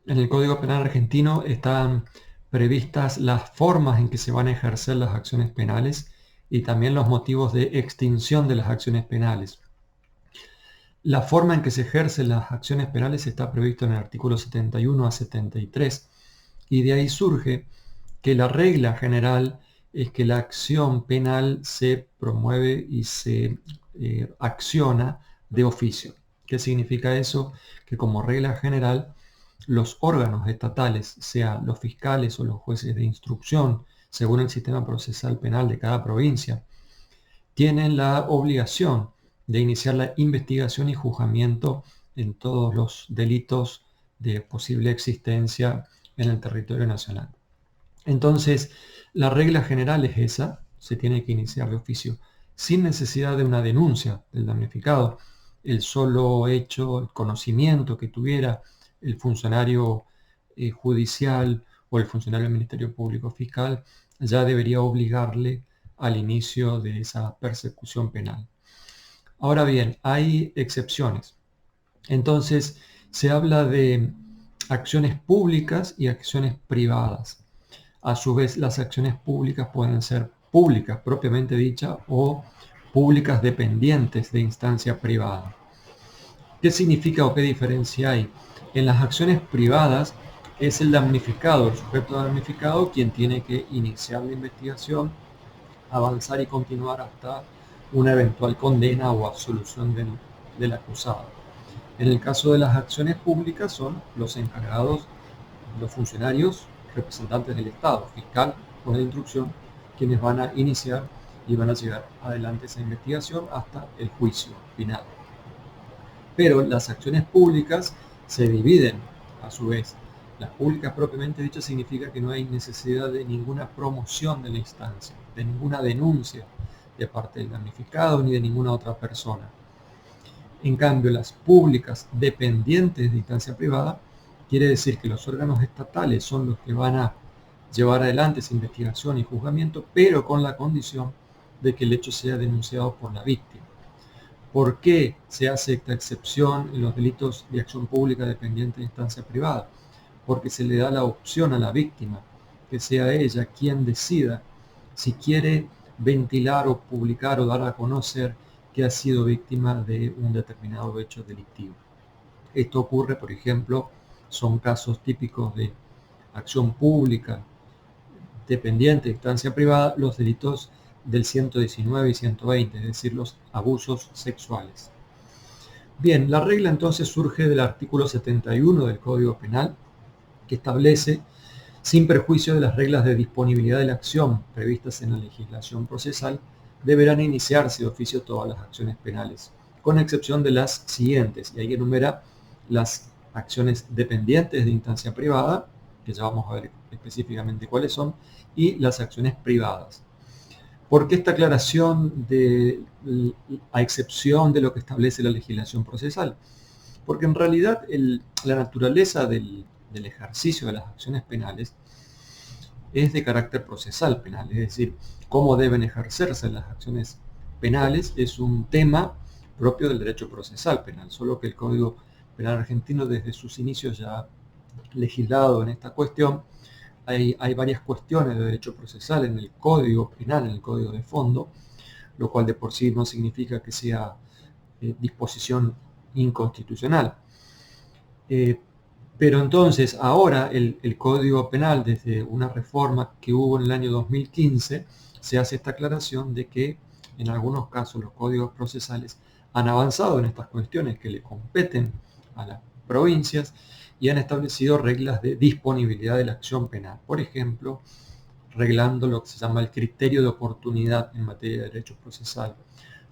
En el Código Penal argentino están previstas las formas en que se van a ejercer las acciones penales y también los motivos de extinción de las acciones penales. La forma en que se ejercen las acciones penales está previsto en el artículo 71 a 73 y de ahí surge que la regla general es que la acción penal se promueve y se acciona de oficio. ¿Qué significa eso? Que como regla general los órganos estatales, sea los fiscales o los jueces de instrucción, según el sistema procesal penal de cada provincia, tienen la obligación de iniciar la investigación y juzgamiento en todos los delitos de posible existencia en el territorio nacional. Entonces, la regla general es esa, se tiene que iniciar de oficio, sin necesidad de una denuncia del damnificado. El solo hecho, el conocimiento que tuviera el funcionario judicial o el funcionario del Ministerio Público Fiscal ya debería obligarle al inicio de esa persecución penal. Ahora bien, hay excepciones. Entonces, se habla de acciones públicas y acciones privadas. A su vez, las acciones públicas pueden ser públicas propiamente dicha o públicas dependientes de instancia privada. ¿Qué significa o qué diferencia hay? En las acciones privadas es el damnificado, el sujeto damnificado, quien tiene que iniciar la investigación, avanzar y continuar hasta una eventual condena o absolución del acusado. En el caso de las acciones públicas son los encargados, los funcionarios representantes del Estado, fiscal o de instrucción, quienes van a iniciar y van a llevar adelante esa investigación hasta el juicio final. Pero las acciones públicas se dividen a su vez. Las públicas propiamente dicho significa que no hay necesidad de ninguna promoción de la instancia, de ninguna denuncia de parte del damnificado ni de ninguna otra persona. En cambio, las públicas dependientes de instancia privada quiere decir que los órganos estatales son los que van a llevar adelante esa investigación y juzgamiento, pero con la condición de que el hecho sea denunciado por la víctima. ¿Por qué se hace esta excepción en los delitos de acción pública dependiente de instancia privada? Porque se le da la opción a la víctima, que sea ella quien decida si quiere ventilar o publicar o dar a conocer que ha sido víctima de un determinado hecho delictivo. Esto ocurre, por ejemplo, son casos típicos de acción pública dependiente de instancia privada, los delitos del 119 y 120, es decir, los abusos sexuales. Bien, la regla entonces surge del artículo 71 del Código Penal, que establece, sin perjuicio de las reglas de disponibilidad de la acción previstas en la legislación procesal, deberán iniciarse de oficio todas las acciones penales, con excepción de las siguientes, y ahí enumera las acciones dependientes de instancia privada, que ya vamos a ver específicamente cuáles son, y las acciones privadas. ¿Por qué esta aclaración a excepción de lo que establece la legislación procesal? Porque en realidad la naturaleza del ejercicio de las acciones penales es de carácter procesal penal, es decir, cómo deben ejercerse las acciones penales es un tema propio del derecho procesal penal, solo que el Código Penal argentino desde sus inicios ya ha legislado en esta cuestión. Hay varias cuestiones de derecho procesal en el Código Penal, en el Código de Fondo, lo cual de por sí no significa que sea disposición inconstitucional. Pero entonces ahora el Código Penal, desde una reforma que hubo en el año 2015, se hace esta aclaración de que en algunos casos los códigos procesales han avanzado en estas cuestiones que le competen a las provincias y han establecido reglas de disponibilidad de la acción penal. Por ejemplo, reglando lo que se llama el criterio de oportunidad en materia de derecho procesal,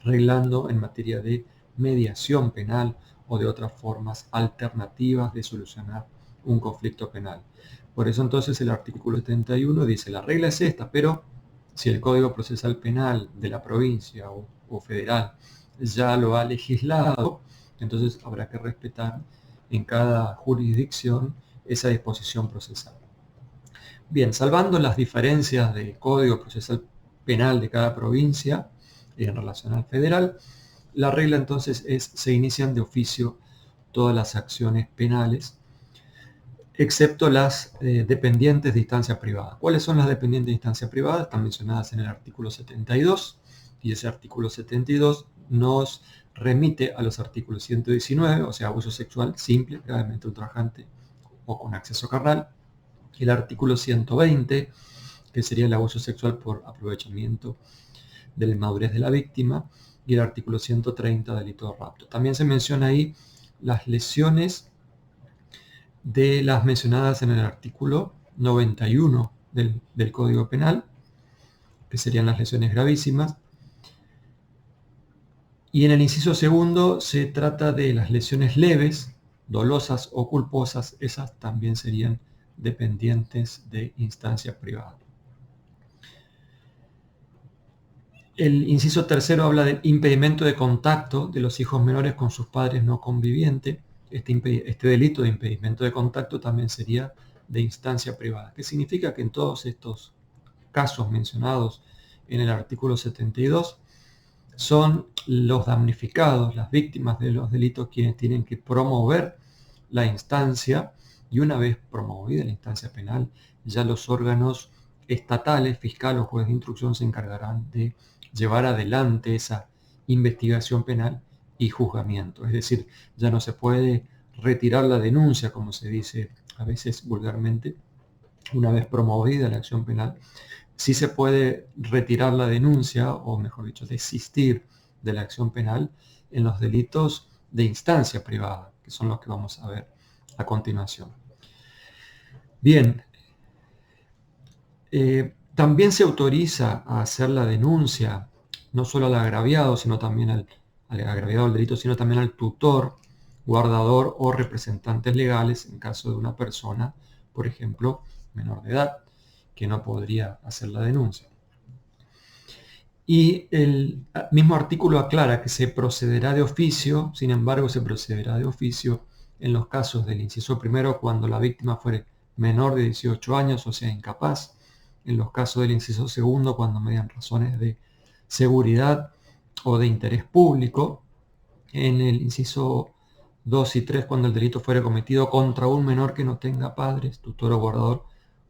reglando en materia de mediación penal o de otras formas alternativas de solucionar un conflicto penal. Por eso entonces el artículo 71 dice, la regla es esta, pero si el Código Procesal Penal de la provincia o federal ya lo ha legislado, entonces habrá que respetar en cada jurisdicción esa disposición procesal. Bien, salvando las diferencias de Código Procesal Penal de cada provincia en relación al federal, la regla entonces es, se inician de oficio todas las acciones penales excepto las dependientes de instancia privada. ¿Cuáles son las dependientes de instancia privada? Están mencionadas en el artículo 72, y ese artículo 72 nos remite a los artículos 119, o sea, abuso sexual simple, gravemente ultrajante o con acceso carnal, el artículo 120, que sería el abuso sexual por aprovechamiento de la inmadurez de la víctima, y el artículo 130, delito de rapto. También se menciona ahí las lesiones de las mencionadas en el artículo 91 del Código Penal, que serían las lesiones gravísimas. Y en el inciso segundo se trata de las lesiones leves, dolosas o culposas. Esas también serían dependientes de instancia privada. El inciso tercero habla del impedimento de contacto de los hijos menores con sus padres no convivientes. Este delito de impedimento de contacto también sería de instancia privada, que significa que en todos estos casos mencionados en el artículo 72 son los damnificados, las víctimas de los delitos, quienes tienen que promover la instancia, y una vez promovida la instancia penal, ya los órganos estatales, fiscal o juez de instrucción se encargarán de llevar adelante esa investigación penal y juzgamiento. Es decir, ya no se puede retirar la denuncia, como se dice a veces vulgarmente, una vez promovida la acción penal. Sí se puede retirar la denuncia, o mejor dicho, desistir de la acción penal en los delitos de instancia privada, que son los que vamos a ver a continuación. Bien, también se autoriza a hacer la denuncia, no solo al agraviado, sino también al agraviado del delito, sino también al tutor, guardador o representantes legales en caso de una persona, por ejemplo, menor de edad, que no podría hacer la denuncia. Y el mismo artículo aclara que se procederá de oficio, sin embargo se procederá de oficio en los casos del inciso primero cuando la víctima fuere menor de 18 años o sea incapaz, en los casos del inciso segundo cuando median razones de seguridad o de interés público, en el inciso 2 y 3 cuando el delito fuere cometido contra un menor que no tenga padres, tutor o guardador,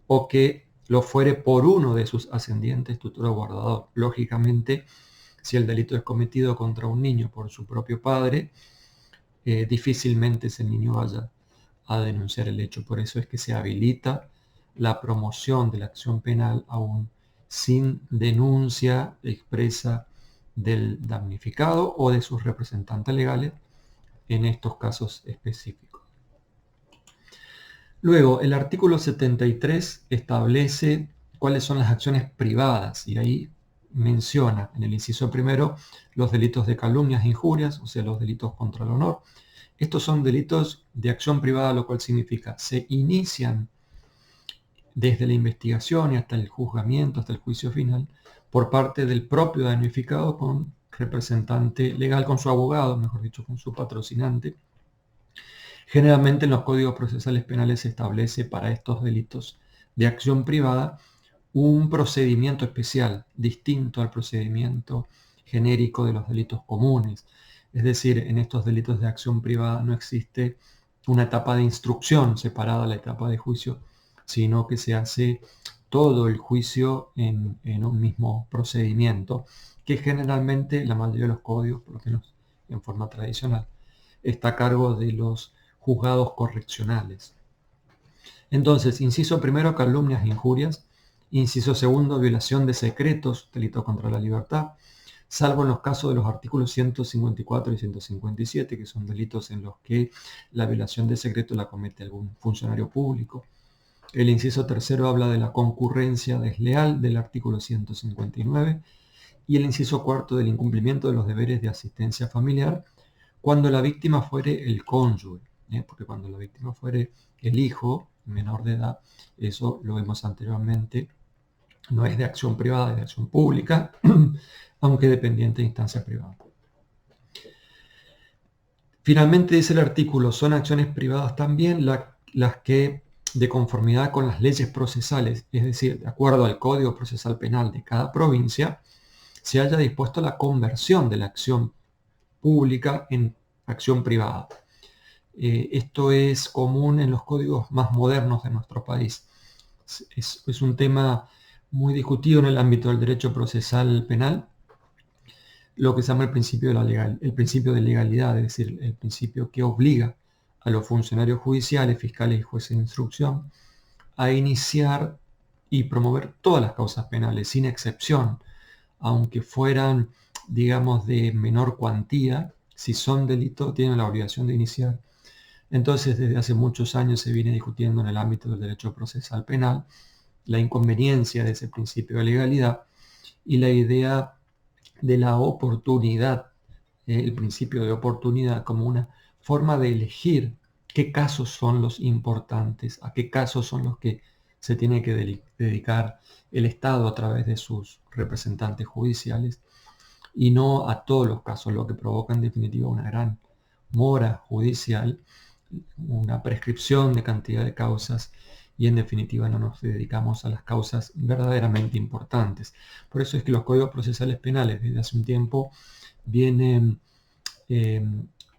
o que lo fuere por uno de sus ascendientes, tutor o guardador. Lógicamente, si el delito es cometido contra un niño por su propio padre, difícilmente ese niño vaya a denunciar el hecho. Por eso es que se habilita la promoción de la acción penal aún sin denuncia expresa del damnificado o de sus representantes legales en estos casos específicos. Luego, el artículo 73 establece cuáles son las acciones privadas y ahí menciona en el inciso primero los delitos de calumnias e injurias, o sea, los delitos contra el honor. Estos son delitos de acción privada, lo cual significa se inician desde la investigación y hasta el juzgamiento, hasta el juicio final, por parte del propio damnificado con representante legal, con su abogado, mejor dicho, con su patrocinante. Generalmente en los códigos procesales penales se establece para estos delitos de acción privada un procedimiento especial, distinto al procedimiento genérico de los delitos comunes. Es decir, en estos delitos de acción privada no existe una etapa de instrucción separada de la etapa de juicio, sino que se hace todo el juicio en un mismo procedimiento, que generalmente la mayoría de los códigos, por lo menos en forma tradicional, está a cargo de los juzgados correccionales. Entonces, inciso primero, calumnias e injurias. Inciso segundo, violación de secretos, delito contra la libertad, salvo en los casos de los artículos 154 y 157, que son delitos en los que la violación de secreto la comete algún funcionario público. El inciso tercero habla de la concurrencia desleal del artículo 159 y el inciso cuarto del incumplimiento de los deberes de asistencia familiar cuando la víctima fuere el cónyuge, porque cuando la víctima fuere el hijo menor de edad, eso lo vemos anteriormente, no es de acción privada, es de acción pública, aunque dependiente de instancia privada. Finalmente dice el artículo, son acciones privadas también las que, de conformidad con las leyes procesales, es decir, de acuerdo al Código Procesal Penal de cada provincia, se haya dispuesto la conversión de la acción pública en acción privada. Esto es común en los códigos más modernos de nuestro país. Es un tema muy discutido en el ámbito del derecho procesal penal, lo que se llama el principio el principio de legalidad, es decir, el principio que obliga a los funcionarios judiciales, fiscales y jueces de instrucción a iniciar y promover todas las causas penales, sin excepción, aunque fueran, digamos, de menor cuantía. Si son delitos, tienen la obligación de iniciar. Entonces, desde hace muchos años se viene discutiendo en el ámbito del derecho procesal penal la inconveniencia de ese principio de legalidad y la idea de la oportunidad, el principio de oportunidad como una forma de elegir qué casos son los importantes, a qué casos son los que se tiene que dedicar el Estado a través de sus representantes judiciales y no a todos los casos, lo que provoca en definitiva una gran mora judicial, una prescripción de cantidad de causas y en definitiva no nos dedicamos a las causas verdaderamente importantes. Por eso es que los códigos procesales penales desde hace un tiempo vienen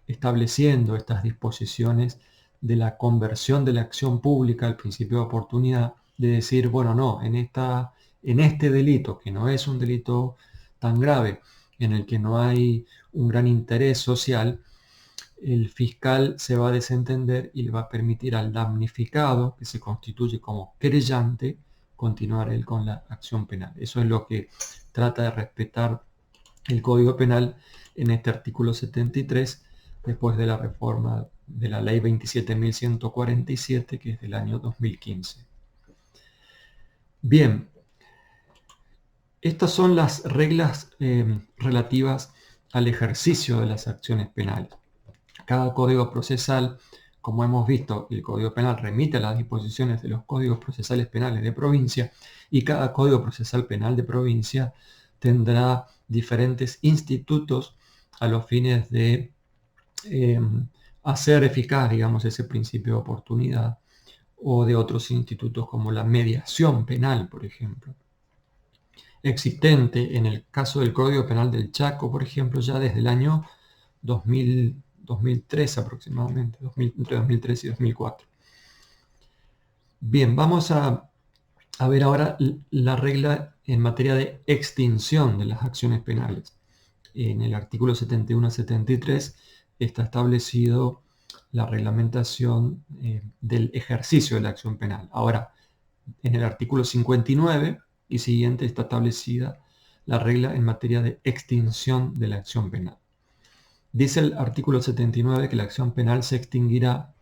estableciendo estas disposiciones de la conversión de la acción pública al principio de oportunidad, de decir, bueno, no, en este delito, que no es un delito tan grave, en el que no hay un gran interés social, el fiscal se va a desentender y le va a permitir al damnificado, que se constituye como querellante, continuar él con la acción penal. Eso es lo que trata de respetar el Código Penal en este artículo 73, después de la reforma de la Ley 27.147, que es del año 2015. Bien, estas son las reglas relativas al ejercicio de las acciones penales. Cada código procesal, como hemos visto, el Código Penal remite a las disposiciones de los códigos procesales penales de provincia y cada código procesal penal de provincia tendrá diferentes institutos a los fines de hacer eficaz, digamos, ese principio de oportunidad, o de otros institutos como la mediación penal, por ejemplo, existente en el caso del Código Penal del Chaco, por ejemplo, ya desde el año 2003 aproximadamente, entre 2003 y 2004. Bien, vamos a ver ahora la regla en materia de extinción de las acciones penales. En el artículo 71 a 73 está establecido la reglamentación del ejercicio de la acción penal. Ahora, en el artículo 59 y siguiente está establecida la regla en materia de extinción de la acción penal. Dice el artículo 79 que la acción penal se extinguirá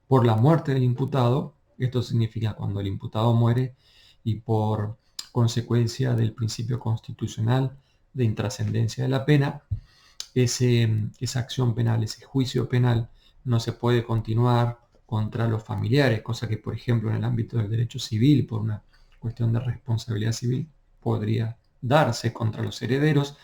por la muerte del imputado. Esto significa cuando el imputado muere y por consecuencia del principio constitucional de intrascendencia de la pena, esa acción penal, ese juicio penal, no se puede continuar contra los familiares, cosa que, por ejemplo, en el ámbito del derecho civil, por una cuestión de responsabilidad civil, podría darse contra los herederos.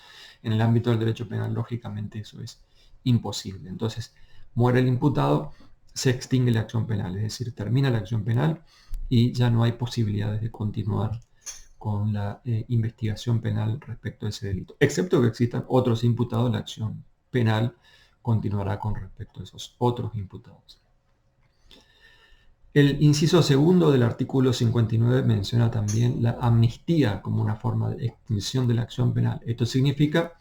En el ámbito del derecho penal, lógicamente, eso es imposible. Entonces, muere el imputado, se extingue la acción penal, es decir, termina la acción penal y ya no hay posibilidades de continuar con la investigación penal respecto a ese delito. Excepto que existan otros imputados, la acción penal continuará con respecto a esos otros imputados. El inciso segundo del artículo 59 menciona también la amnistía como una forma de extinción de la acción penal. Esto significa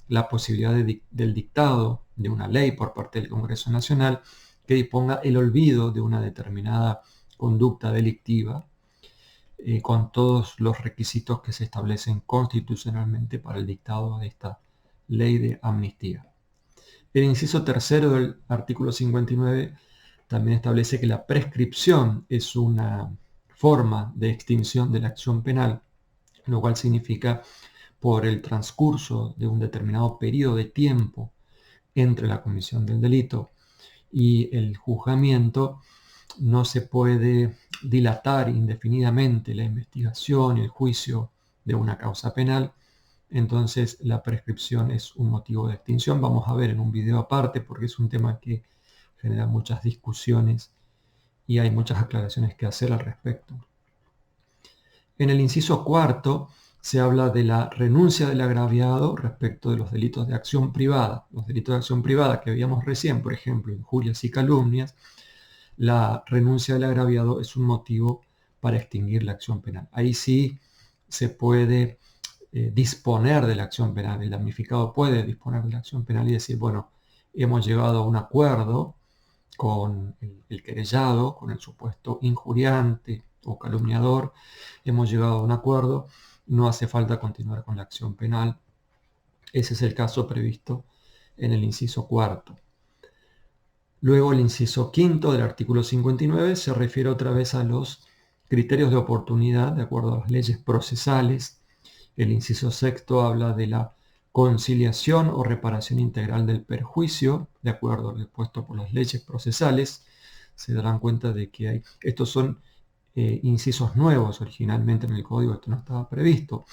la posibilidad del dictado de una ley por parte del Congreso Nacional que disponga el olvido de una determinada conducta delictiva con todos los requisitos que se establecen constitucionalmente para el dictado de esta ley de amnistía. El inciso tercero del artículo 59 también establece que la prescripción es una forma de extinción de la acción penal, lo cual significa por el transcurso de un determinado periodo de tiempo entre la comisión del delito y el juzgamiento, no se puede dilatar indefinidamente la investigación y el juicio de una causa penal. Entonces la prescripción es un motivo de extinción. Vamos a ver en un video aparte porque es un tema que genera muchas discusiones y hay muchas aclaraciones que hacer al respecto. En el inciso cuarto se habla de la renuncia del agraviado respecto de los delitos de acción privada. Los delitos de acción privada que veíamos recién, por ejemplo, injurias y calumnias, la renuncia del agraviado es un motivo para extinguir la acción penal. Ahí sí se puede disponer de la acción penal. El damnificado puede disponer de la acción penal y decir, bueno, hemos llegado a un acuerdo con el querellado, con el supuesto injuriante o calumniador, hemos llegado a un acuerdo, no hace falta continuar con la acción penal. Ese es el caso previsto en el inciso cuarto. Luego el inciso quinto del artículo 59 se refiere otra vez a los criterios de oportunidad de acuerdo a las leyes procesales. El inciso sexto habla de la conciliación o reparación integral del perjuicio, de acuerdo a lo dispuesto por las leyes procesales. Se darán cuenta de que estos son incisos nuevos originalmente en el código, esto no estaba previsto.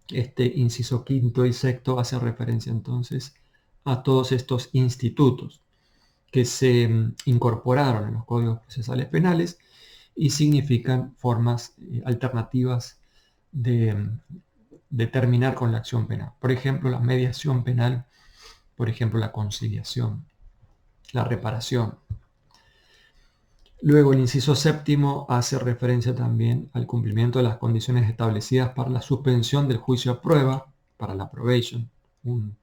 Este inciso quinto y sexto hace referencia entonces a todos estos institutos que se incorporaron en los códigos procesales penales y significan formas alternativas de terminar con la acción penal. Por ejemplo, la mediación penal, por ejemplo, la conciliación, la reparación. Luego el inciso séptimo hace referencia también al cumplimiento de las condiciones establecidas para la suspensión del juicio a prueba, para la probation, un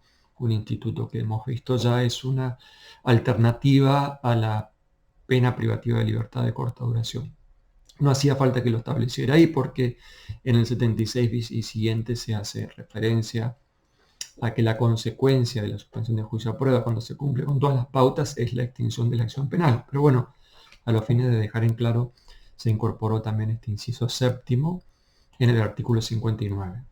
instituto que hemos visto ya es una alternativa a la pena privativa de libertad de corta duración. No hacía falta que lo estableciera ahí porque en el 76 bis y siguiente se hace referencia a que la consecuencia de la suspensión del juicio a prueba cuando se cumple con todas las pautas es la extinción de la acción penal. Pero bueno, a los fines de dejar en claro, se incorporó también este inciso séptimo en el artículo 59.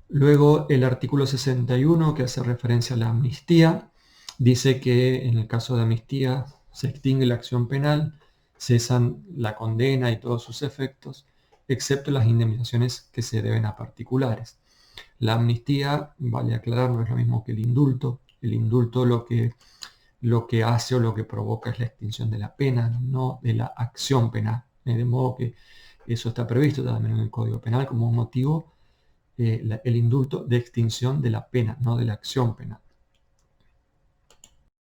Luego el artículo 61, que hace referencia a la amnistía, dice que en el caso de amnistía se extingue la acción penal, cesan la condena y todos sus efectos, excepto las indemnizaciones que se deben a particulares. La amnistía, vale aclarar, no es lo mismo que el indulto. El indulto lo que hace o lo que provoca es la extinción de la pena, no de la acción penal. De modo que eso está previsto también en el Código Penal como un motivo, el indulto de extinción de la pena, no de la acción penal.